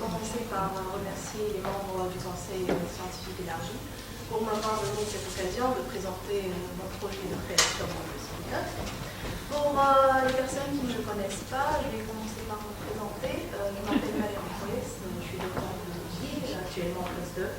commencer par remercier les membres du Conseil scientifique élargi pour m'avoir donné cette occasion de présenter mon projet de création de séminaire. Pour les personnes qui ne me connaissent pas, je vais commencer par me présenter. Je m'appelle Valérie Poès, je suis doctorante de biologie, actuellement postdoc.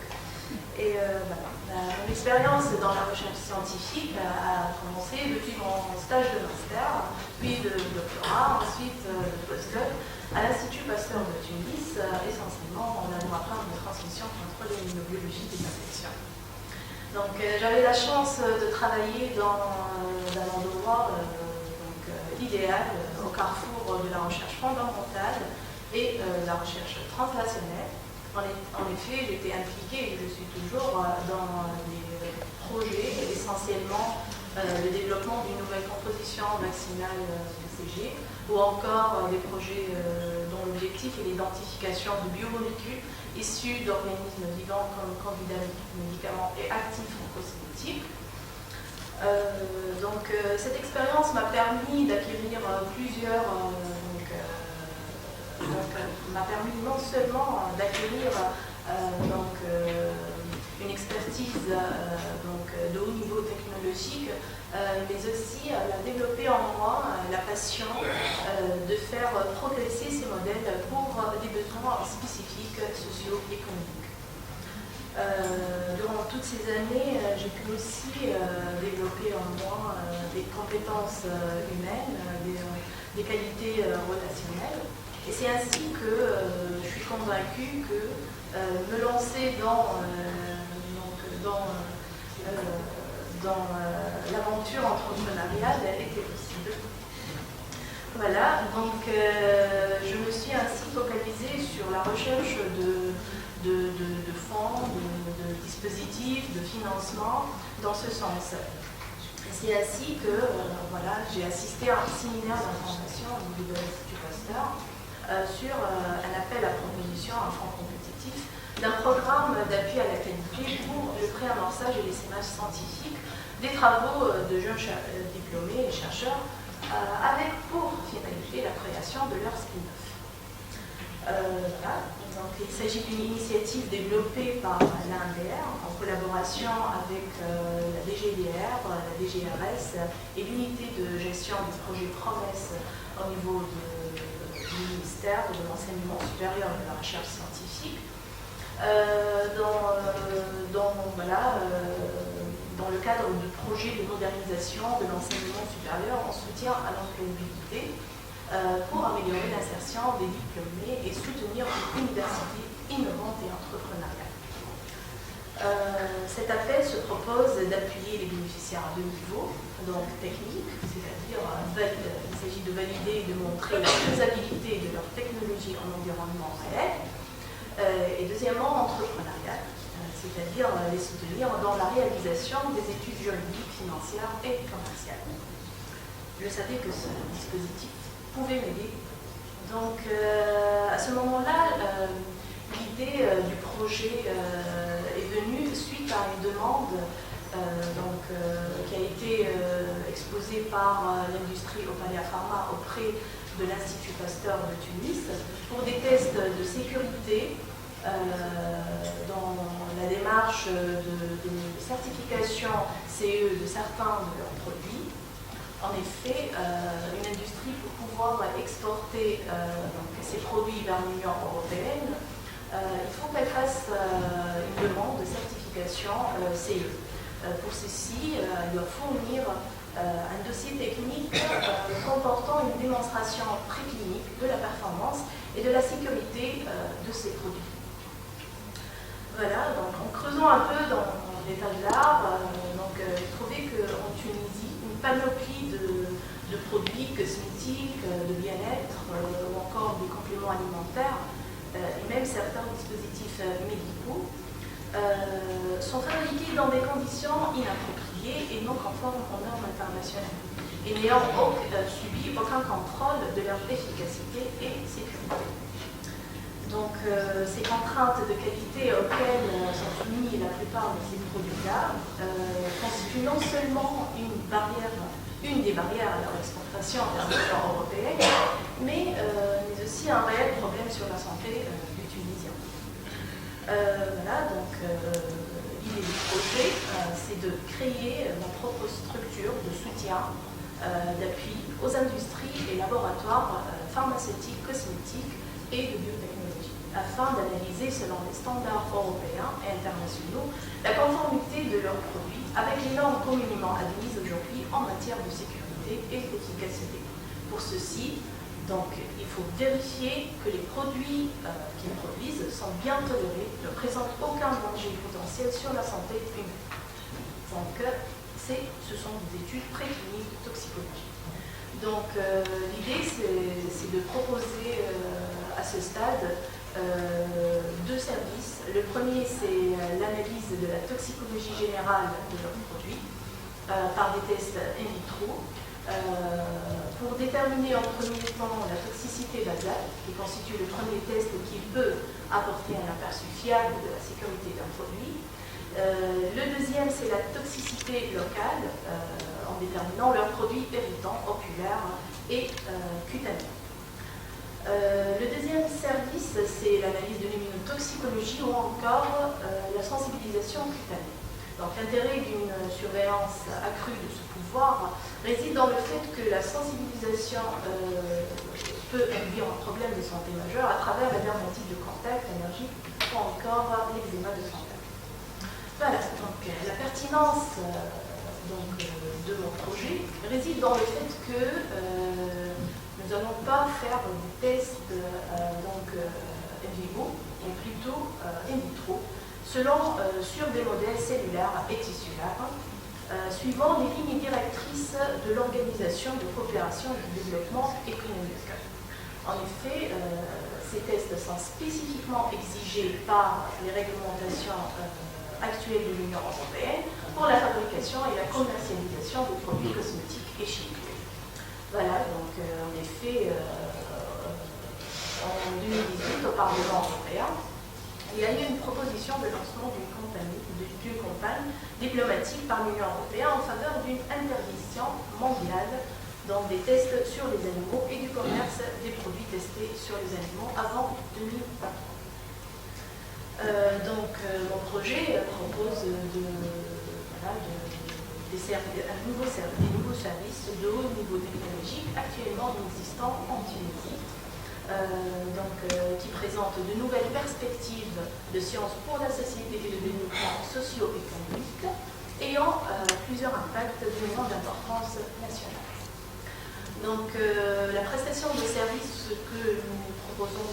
Et voilà. Mon expérience dans la recherche scientifique a commencé depuis mon stage de master, puis de doctorat, ensuite de postdoc à l'Institut Pasteur de Tunis, essentiellement en laboratoire de transmission, contrôle et immunobiologie des infections. Donc j'avais la chance de travailler dans un endroit idéal au carrefour de la recherche fondamentale et la recherche translationnelle. En effet, j'étais impliquée et je suis toujours dans des projets, essentiellement le développement d'une nouvelle composition vaccinale BCG, ou encore des projets dont l'objectif est l'identification de biomolécules issues d'organismes vivants comme candidats médicaments et actifs oncocytotiques. Cette expérience m'a permis d'acquérir m'a permis non seulement d'acquérir une expertise de haut niveau technologique, mais aussi à développer en moi la passion de faire progresser ces modèles pour des besoins spécifiques socio-économiques. Durant toutes ces années, j'ai pu aussi développer en moi des compétences humaines, des qualités relationnelles. Et c'est ainsi que je suis convaincue que me lancer dans l'aventure entrepreneuriale était possible. Voilà, donc je me suis ainsi focalisée sur la recherche de fonds, de dispositifs, de financement dans ce sens. Et c'est ainsi que j'ai assisté à un séminaire d'information au niveau de l'Institut Pasteur sur un appel à proposition, un fonds compétitif, d'un programme d'appui à la qualité pour le préamorçage et l'essaimage scientifique des travaux de jeunes diplômés et chercheurs, avec pour finalité la création de leur spin-off. Donc, il s'agit d'une initiative développée par l'ANDR en collaboration avec la DGDR, la DGRS et l'unité de gestion du projet Promesse au niveau du ministère de l'enseignement supérieur et de la recherche scientifique. Dans le cadre du projet de modernisation de l'enseignement supérieur en soutien à l'employabilité, pour améliorer l'insertion des diplômés et soutenir une université innovante et entrepreneuriale. Cet appel se propose d'appuyer les bénéficiaires à deux niveaux, donc technique, c'est-à-dire il s'agit de valider et de montrer la faisabilité de leur technologie en environnement réel, et deuxièmement entrepreneurial, c'est-à-dire les soutenir dans la réalisation des études juridiques, financières et commerciales. Je savais que ce dispositif pouvait m'aider. Donc à ce moment-là, l'idée du projet est venue suite à une demande qui a été exposée par l'industrie Opalia Pharma auprès de l'Institut Pasteur de Tunis pour des tests de sécurité dans la démarche de certification CE de certains de leurs produits. En effet, une industrie pour pouvoir exporter ses produits vers l'Union européenne, il faut qu'elle fasse une demande de certification CE. Pour ceci, elle doit fournir un dossier technique comportant une démonstration préclinique de la performance et de la sécurité de ces produits. Voilà, donc en creusant un peu dans l'état de l'art, j'ai trouvé qu'en Tunisie, une panoplie de produits cosmétiques, de bien-être ou encore des compléments alimentaires et même certains dispositifs médicaux sont fabriqués dans des conditions inappropriées et non conformes aux normes internationales et n'ayant subi aucun contrôle de leur efficacité et sécurité. Donc ces contraintes de qualité auxquelles sont soumis la plupart de ces produits-là constituent non seulement une des barrières à leur exportation vers l'Union européenne, mais aussi un réel problème sur la santé du tunisien. Voilà, donc l'idée du projet, c'est de créer ma propre structure de soutien, d'appui aux industries et laboratoires pharmaceutiques, cosmétiques et de biotechnologie, afin d'analyser selon les standards européens et internationaux la conformité de leurs produits avec les normes communément admises aujourd'hui en matière de sécurité et d'efficacité. Pour ceci, donc, il faut vérifier que les produits qu'ils produisent sont bien tolérés, ne présentent aucun danger potentiel sur la santé humaine. Donc, ce sont des études précliniques de toxicologie. Donc, l'idée, c'est de proposer à ce stade deux services. Le premier, c'est l'analyse de la toxicologie générale de leurs produits par des tests in vitro pour déterminer en premier temps la toxicité basale, qui constitue le premier test qui peut apporter un aperçu fiable de la sécurité d'un produit. Le deuxième, c'est la toxicité locale, en déterminant leurs produits irritants, oculaires et cutanés. Le deuxième service, c'est l'analyse de l'immunotoxicologie ou encore la sensibilisation cutanée. Donc l'intérêt d'une surveillance accrue de ce pouvoir réside dans le fait que la sensibilisation peut induire un problème de santé majeur à travers la dermatite de contact allergique ou encore l'eczéma de contact. Voilà, donc la pertinence de mon projet réside dans le fait que nous n'allons pas faire des tests in vivo, mais plutôt in vitro, sur des modèles cellulaires et tissulaires, suivant les lignes directrices de l'Organisation de coopération et de développement économique. En effet, ces tests sont spécifiquement exigés par les réglementations actuelle de l'Union européenne pour la fabrication et la commercialisation de produits cosmétiques et chimiques. Voilà, donc en effet, en 2018, au Parlement européen, il y a eu une proposition de lancement d'une campagne diplomatique par l'Union européenne en faveur d'une interdiction mondiale dans des tests sur les animaux et du commerce des produits testés sur les animaux avant 2023. Mon projet propose des nouveaux services de haut niveau technologique actuellement inexistants en Tunisie, qui présentent de nouvelles perspectives de sciences pour la société et le développement socio-économique, ayant plusieurs impacts d'une grande importance nationale. Donc, la prestation de services que nous proposons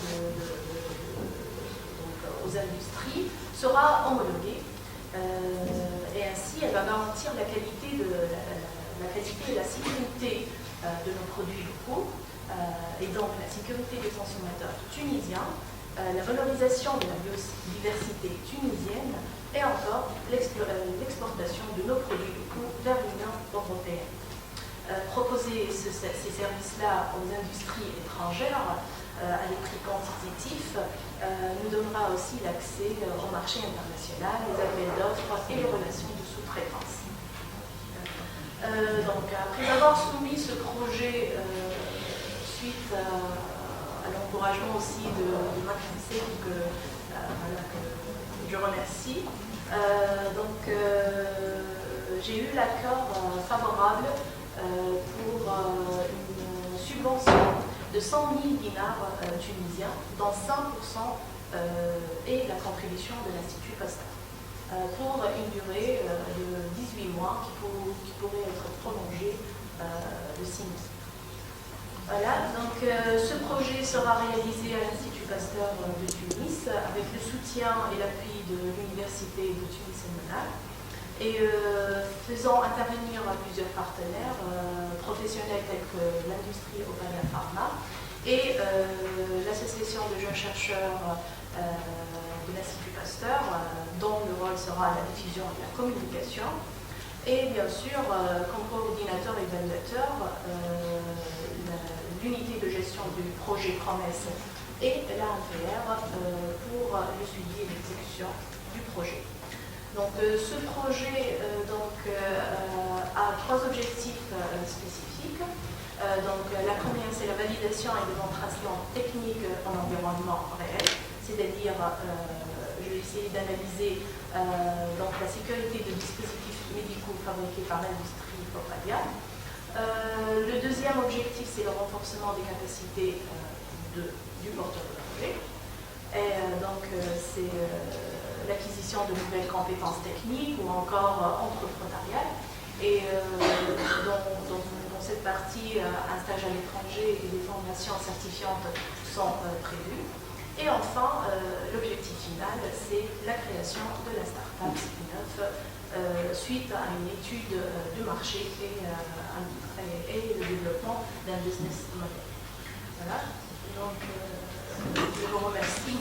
aux industries sera homologuée et ainsi elle va garantir la qualité et la sécurité de nos produits locaux et donc la sécurité des consommateurs tunisiens, la valorisation de la biodiversité tunisienne et encore l'exportation de nos produits locaux vers l'Union européenne. Proposer ces services-là aux industries étrangères à des prix compétitifs nous donnera aussi l'accès au marché international, les appels d'offres et les relations de sous-traitance. Après avoir soumis ce projet suite à l'encouragement aussi de McKinsey que je remercie, j'ai eu l'accord favorable pour une subvention de 100 000 dinars tunisiens, dont 5% est la contribution de l'Institut Pasteur, pour une durée de 18 mois qui pourrait être prolongée de 6 mois. Voilà, donc ce projet sera réalisé à l'Institut Pasteur de Tunis avec le soutien et l'appui de l'Université de Tunis-Mona et faisant intervenir plusieurs partenaires professionnels tels que l'industrie Opana Pharma et l'association de jeunes chercheurs de l'Institut Pasteur, dont le rôle sera la diffusion et la communication, et bien sûr, comme coordinateur et évaluateur, l'unité de gestion du projet Promesse et l'ANPR pour le suivi et l'exécution du projet. Donc, ce projet a 3 objectifs spécifiques. Donc la première, c'est la validation et démonstration technique en environnement réel, c'est-à-dire, je vais essayer d'analyser donc la sécurité de dispositifs médicaux fabriqués par l'industrie Propadia. Le deuxième objectif, c'est le renforcement des capacités du porteur de projet. Et donc, c'est l'acquisition de nouvelles compétences techniques ou encore entrepreneuriales. Et dans cette partie, un stage à l'étranger et des formations certifiantes sont prévues. Et enfin, l'objectif final, c'est la création de la start-up spin-off suite à une étude de marché et le développement d'un business model. Voilà, donc je vous remercie.